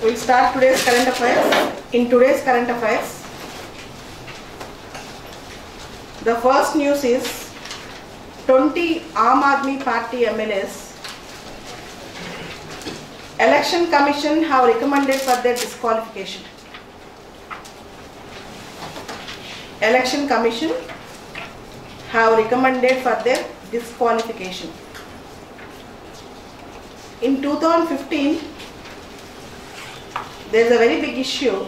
We will start today's current affairs. In today's current affairs, the first news is 20 Aam Aadmi Party MLAs Election Commission have recommended for their disqualification. Election Commission have recommended for their disqualification. In 2015, there is a very big issue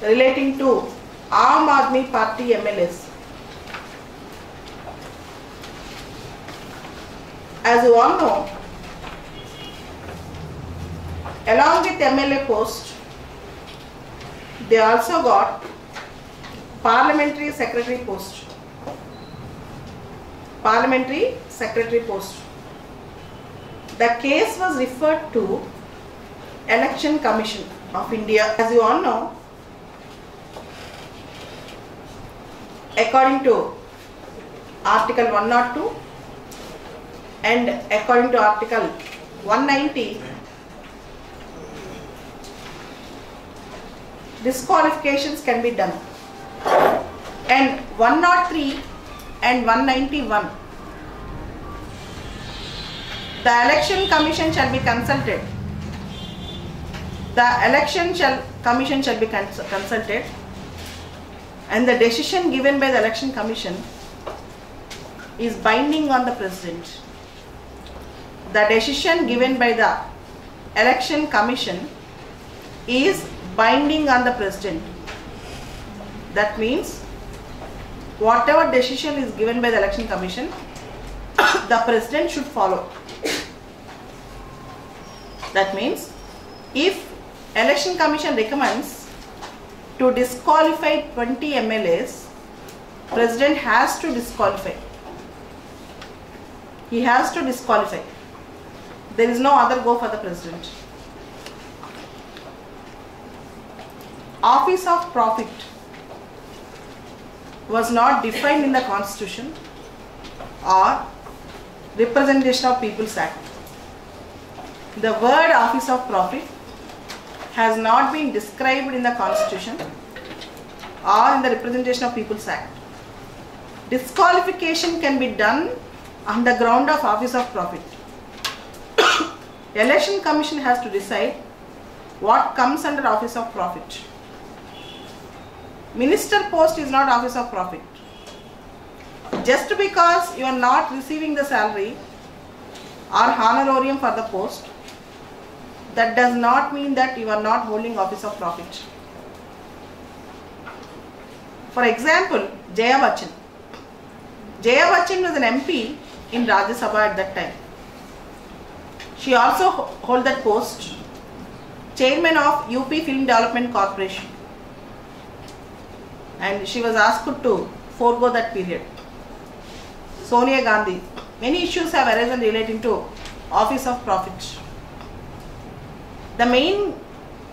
relating to Aam Aadmi Party MLAs. As you all know, along with MLA post, they also got Parliamentary Secretary post. Parliamentary Secretary post. The case was referred to Election Commission of India. As you all know, according to Article 102 and according to Article 190, disqualifications can be done, and 103 and 191, the Election Commission shall be consulted. The Election Commission shall be consulted, and the decision given by the Election Commission is binding on the President. The decision given by the Election Commission is binding on the President. That means whatever decision is given by the Election Commission, the President should follow. That means if Election Commission recommends to disqualify 20 MLAs, President has to disqualify. He has to disqualify. There is no other go for the President. Office of Profit was not defined in the Constitution or Representation of People's Act. The word Office of Profit has not been described in the Constitution or in the Representation of People's Act. Disqualification can be done on the ground of Office of Profit. Election Commission has to decide what comes under Office of Profit. Minister post is not Office of Profit. Just because you are not receiving the salary or honorarium for the post, that does not mean that you are not holding Office of Profit. For example, Jaya Bachchan. Jaya Bachchan was an MP in Rajya Sabha at that time. She also held that post, Chairman of UP Film Development Corporation, and she was asked to forego that period. Sonia Gandhi. Many issues have arisen relating to Office of Profit. The main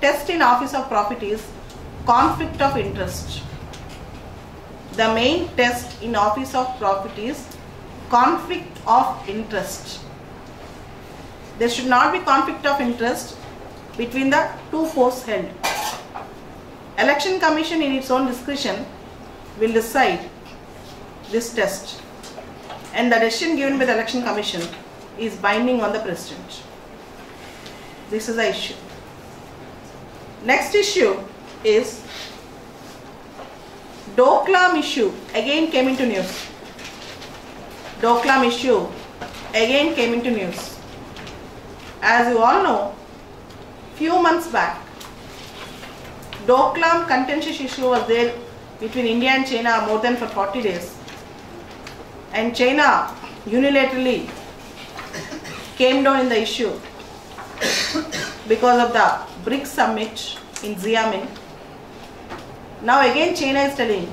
test in Office of Profit is conflict of interest. The main test in Office of Profit is conflict of interest. There should not be conflict of interest between the two posts held. Election Commission in its own discretion will decide this test, and the decision given by the Election Commission is binding on the President. This is the issue. Next issue is Doklam issue again came into news. Doklam issue again came into news. As you all know, few months back, Doklam contentious issue was there between India and China more than for 40 days. And China unilaterally came down in the issue because of the BRICS summit in Xiamen. Now again China is telling,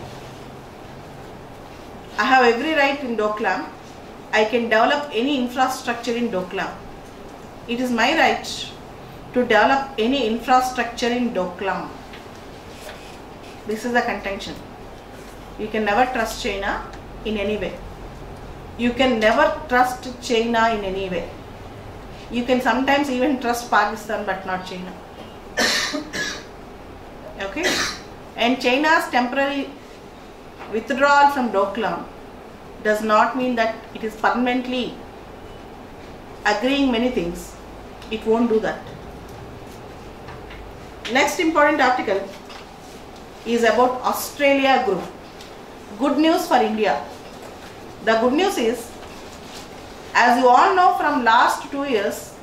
I have every right in Doklam. I can develop any infrastructure in Doklam. It is my right to develop any infrastructure in Doklam. This is the contention. You can never trust China in any way. You can never trust China in any way. You can sometimes even trust Pakistan but not China. Okay? And China's temporary withdrawal from Doklam does not mean that it is permanently agreeing many things. It won't do that. Next important article is about Australia Group. Good news for India. The good news is, as you all know, from last 2 years,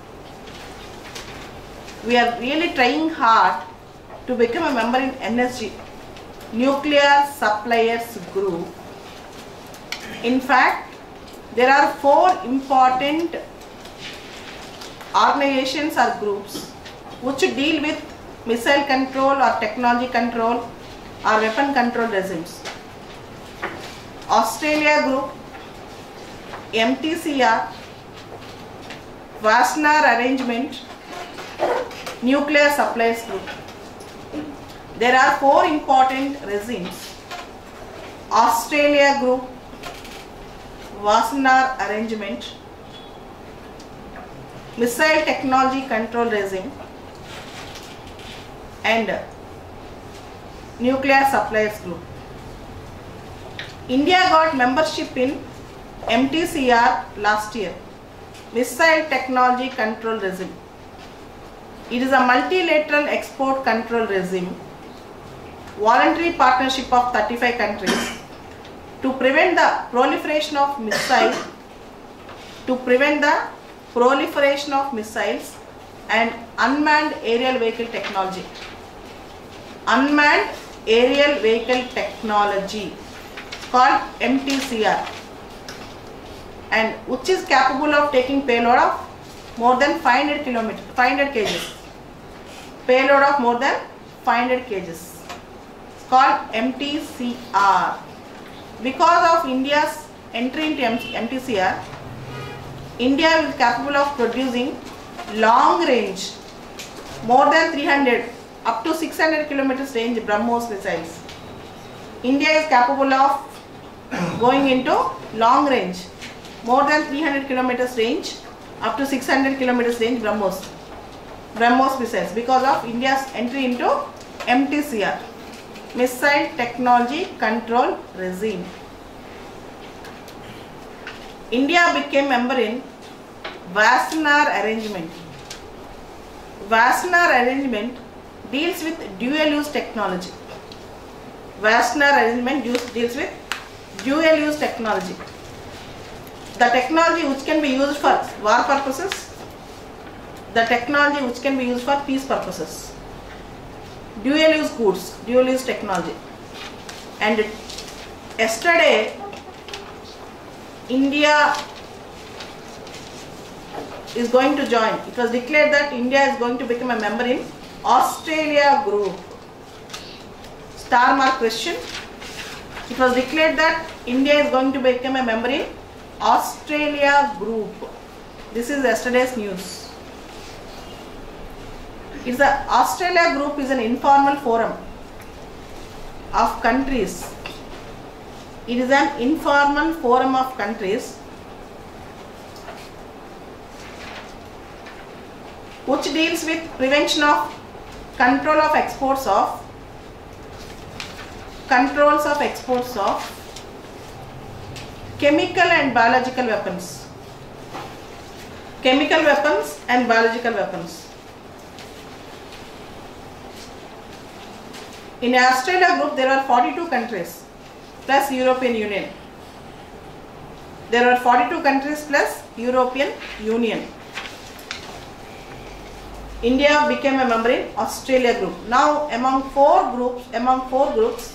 we are really trying hard to become a member in NSG, Nuclear Suppliers Group. In fact, there are 4 important organizations or groups which deal with missile control or technology control or weapon control regimes. Australia Group, MTCR, Wassenaar Arrangement, Nuclear Suppliers Group. There are 4 important regimes: Australia Group, Wassenaar Arrangement, Missile Technology Control Regime, and Nuclear Suppliers Group. India got membership in MTCR last year, Missile Technology Control Regime. It is a multilateral export control regime, voluntary partnership of 35 countries to prevent the proliferation of missiles, and unmanned aerial vehicle technology. Unmanned aerial vehicle technology called MTCR, and which is capable of taking payload of more than 500 kgs. Payload of more than 500 kgs. It's called MTCR. Because of India's entry into MTCR, India is capable of producing long range, more than 300 up to 600 kilometers range BrahMos missiles. India is capable of going into long range, more than 300 kilometers range up to 600 kilometers range BrahMos missiles, because of India's entry into MTCR, Missile Technology Control Regime. India became member in Wassenaar Arrangement. Wassenaar Arrangement deals with dual-use technology. Wassenaar Arrangement deals with dual-use technology. The technology which can be used for war purposes, the technology which can be used for peace purposes. Dual-use goods, dual-use technology. And yesterday, India is going to join. It was declared that India is going to become a member in Australia Group. Star mark question. It was declared that India is going to become a member in Australia Group. This is yesterday's news. It's the Australia Group is an informal forum of countries. It is an informal forum of countries which deals with prevention of controls of exports of chemical and biological weapons. Chemical weapons and biological weapons. In Australia Group, there are 42 countries plus European Union. There are 42 countries plus European Union. India became a member in Australia Group. Now, among four groups,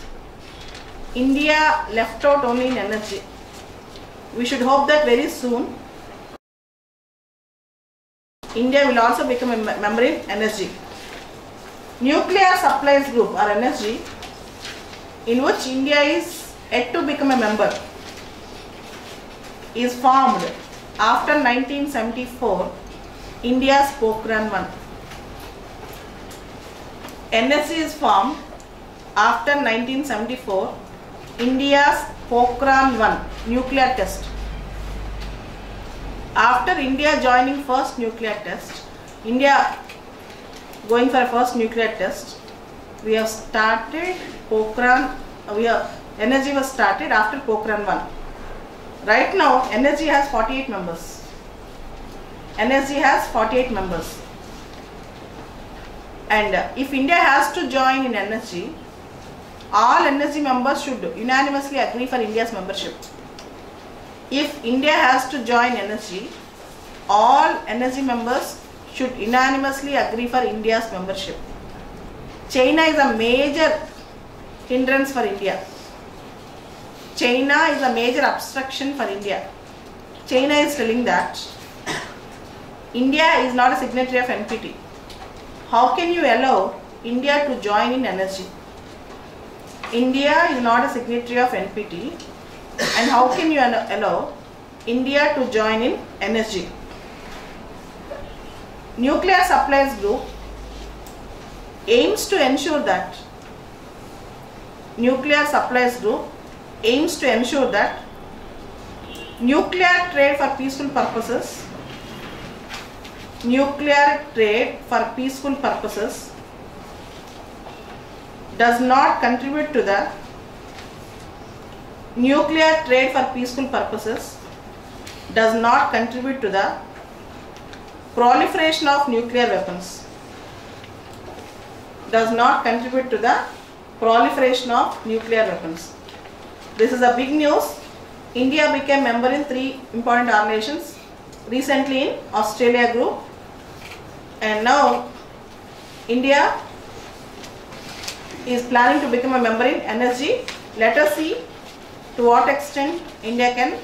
India left out only in energy. We should hope that very soon India will also become a member in energy. Nuclear Suppliers Group or energy, in which India is yet to become a member, is formed after 1974, India's Pokhran 1. NSC is formed after 1974, India's Pokhran 1 nuclear test. After India joining first nuclear test, India going for a first nuclear test, we have started Pokhran, energy was started after Pokhran 1. Right now, energy has 48 members. Energy has 48 members. And if India has to join in energy, all energy members should unanimously agree for India's membership. If India has to join energy, all energy members should unanimously agree for India's membership. China is a major hindrance for India. China is a major obstruction for India. China is telling that India is not a signatory of NPT. How can you allow India to join in energy? India is not a signatory of NPT, and how can you allow India to join in energy? Nuclear Supplies Group aims to ensure that nuclear trade for peaceful purposes does not contribute to the proliferation of nuclear weapons. This is a big news. India became member in 3 important organizations, recently in Australia group, and now India is planning to become a member in energy. Let us see to what extent India can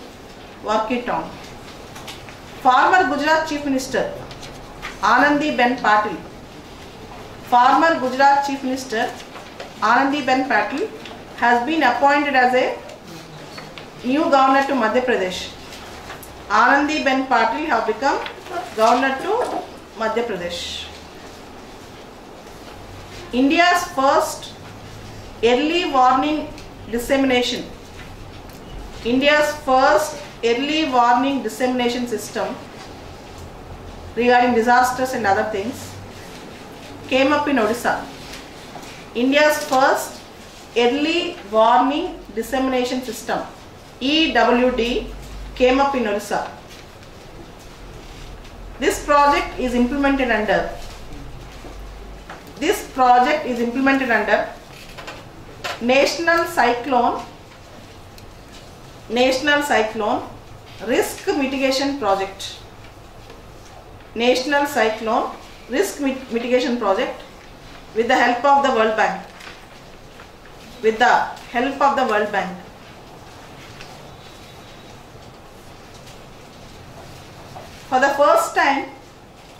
work it on. Former Gujarat Chief Minister Anandiben Patil has been appointed as a new governor to Madhya Pradesh. Anandiben Patil have become governor to Madhya Pradesh. India's first early warning dissemination system regarding disasters and other things came up in Odisha. India's first early warning dissemination system, EWD, came up in Odisha. This project is implemented under National Cyclone Risk Mitigation Project. National Cyclone Risk Mitigation Project with the help of the World Bank. For the first time,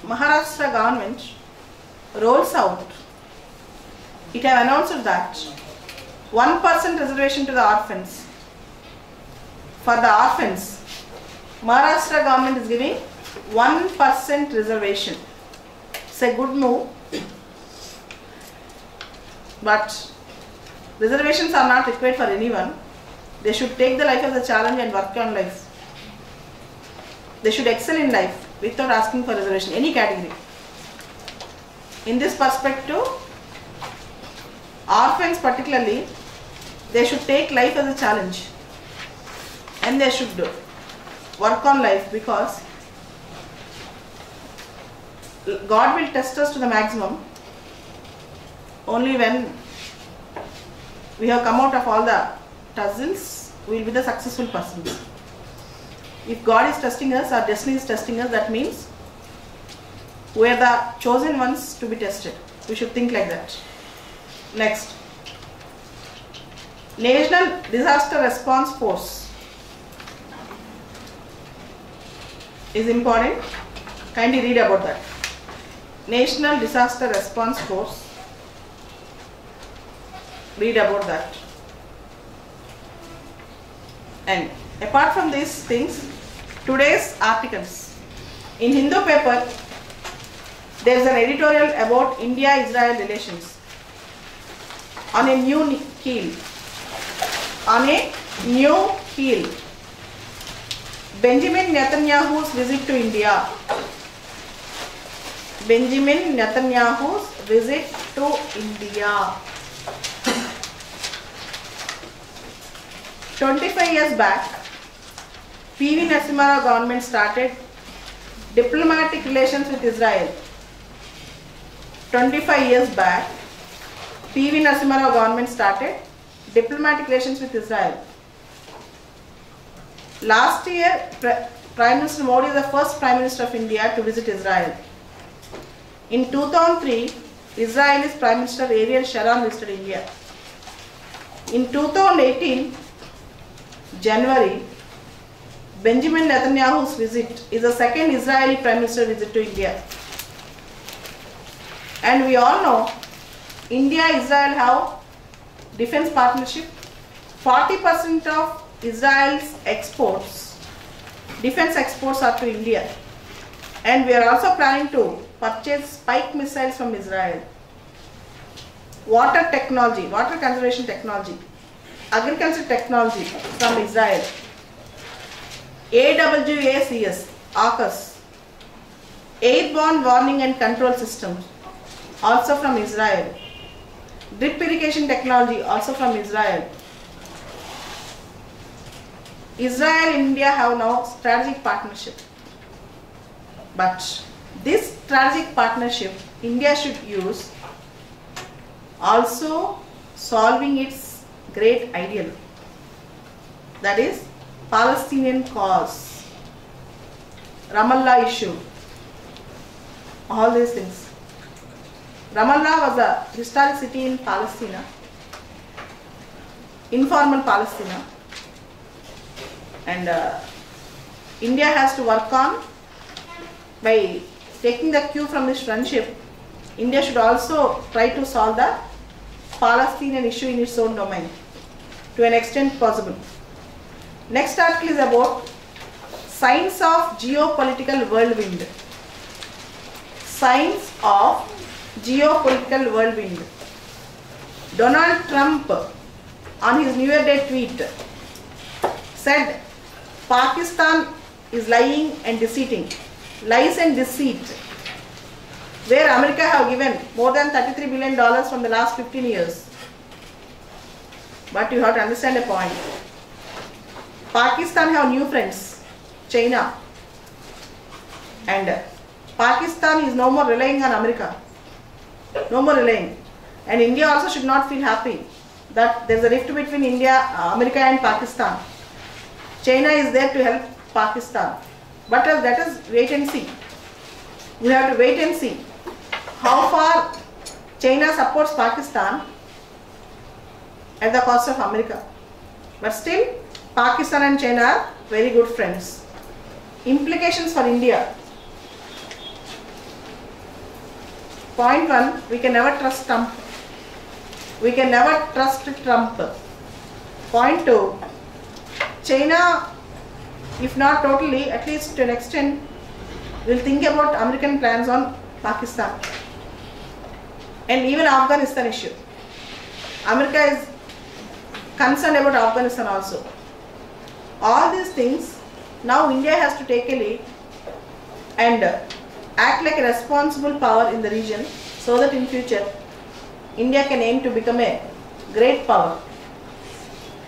Maharashtra government rolls out. It have announced that 1% reservation to the orphans. For the orphans, Maharashtra government is giving 1% reservation. It's a good move, but reservations are not required for anyone. They should take the life as a challenge and work on life. They should excel in life without asking for reservation, any category. In this perspective, orphans particularly, they should take life as a challenge and they should work on life, because God will test us to the maximum only when we have come out of all the tussles. We will be the successful persons. If God is testing us, our destiny is testing us, that means we are the chosen ones to be tested. We should think like that. Next, National Disaster Response Force is important. Kindly read about that. National Disaster Response Force. Read about that. And apart from these things, today's articles in Hindu paper, there is an editorial about India-Israel relations on a new keel. Benjamin Netanyahu's visit to India. Benjamin Netanyahu's visit to India. 25 years back, P.V. Narasimha Rao government started diplomatic relations with Israel. 25 years back, P.V. Narasimha Rao government started diplomatic relations with Israel. Last year, Prime Minister Modi is the first Prime Minister of India to visit Israel. In 2003, Israel's Prime Minister Ariel Sharon visited India. In 2018, January, Benjamin Netanyahu's visit is the second Israeli Prime Minister visit to India. And we all know, India and Israel have defense partnership. 40% of Israel's exports, defense exports, are to India. And we are also planning to purchase Spike missiles from Israel. Water technology, water conservation technology, agriculture technology from Israel. AWACS, AUKUS, airborne warning and control systems, also from Israel. Drip irrigation technology, also from Israel. Israel and India have now strategic partnership. But this strategic partnership, India should use also solving its great ideal, that is Palestinian cause, Ramallah issue, all these things. Ramallah was a historic city in Palestine, informal Palestine, and India has to work on, by taking the cue from this friendship, India should also try to solve the Palestinian issue in its own domain to an extent possible. Next article is about signs of geopolitical whirlwind. Signs of geopolitical whirlwind. Donald Trump on his New Year Day tweet said Pakistan is lying and deceiving. Lies and deceit, where America have given more than $33 billion from the last 15 years. But you have to understand a point. Pakistan have new friends, China. And Pakistan is no more relying on America. No more relying. And India also should not feel happy that there is a rift between America and Pakistan. China is there to help Pakistan. But let us wait and see. We have to wait and see how far China supports Pakistan at the cost of America. But still, Pakistan and China are very good friends. Implications for India. Point 1, we can never trust Trump. We can never trust Trump. Point 2, China, if not totally, at least to an extent, will think about American plans on Pakistan and even Afghanistan issue. America is concerned about Afghanistan also. All these things, now India has to take a lead and act like a responsible power in the region, so that in future India can aim to become a great power.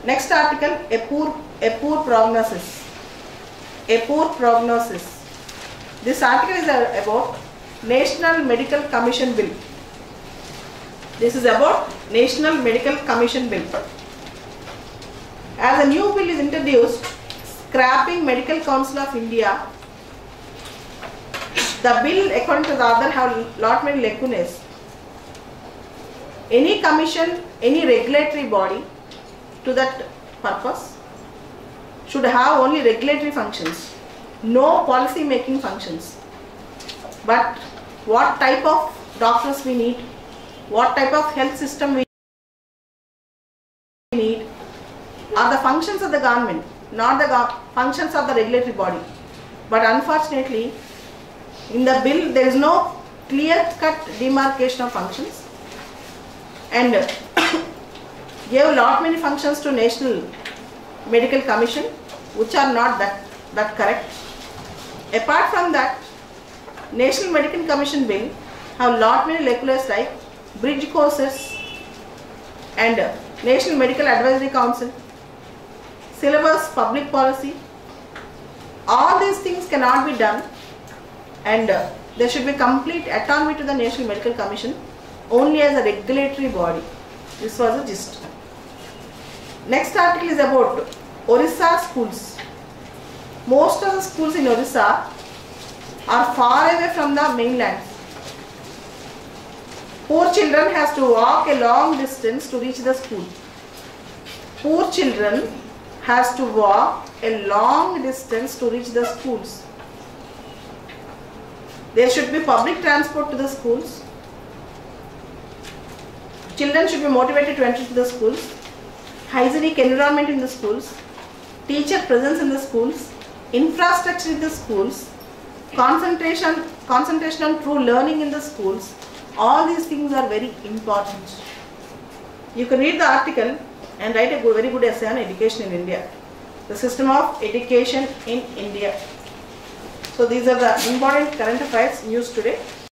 Next article, a poor prognosis. A poor prognosis. This article is about National Medical Commission Bill. This is about National Medical Commission Bill. As a new bill is introduced, scrapping Medical Council of India, the bill, according to the author, have lot many lacunae. Any commission, any regulatory body to that purpose should have only regulatory functions, no policy making functions. But what type of doctors we need, what type of health system we need are the functions of the government, not the functions of the regulatory body. But unfortunately, in the bill there is no clear-cut demarcation of functions, and gave lot many functions to National Medical Commission, which are not that that correct? Apart from that, National Medical Commission will have lot many circulars like bridge courses and National Medical Advisory Council, syllabus, public policy. All these things cannot be done, and there should be complete autonomy to the National Medical Commission only as a regulatory body. This was a gist. Next article is about Orissa schools. Most of the schools in Orissa are far away from the mainland. Poor children has to walk a long distance to reach the school. Poor children has to walk a long distance to reach the schools. There should be public transport to the schools. Children should be motivated to enter to the schools. Hygienic environment in the schools. Teacher presence in the schools. Infrastructure in the schools. Concentration on true learning in the schools. All these things are very important. You can read the article and write a very good essay on education in India. The system of education in India. So these are the important current affairs news today.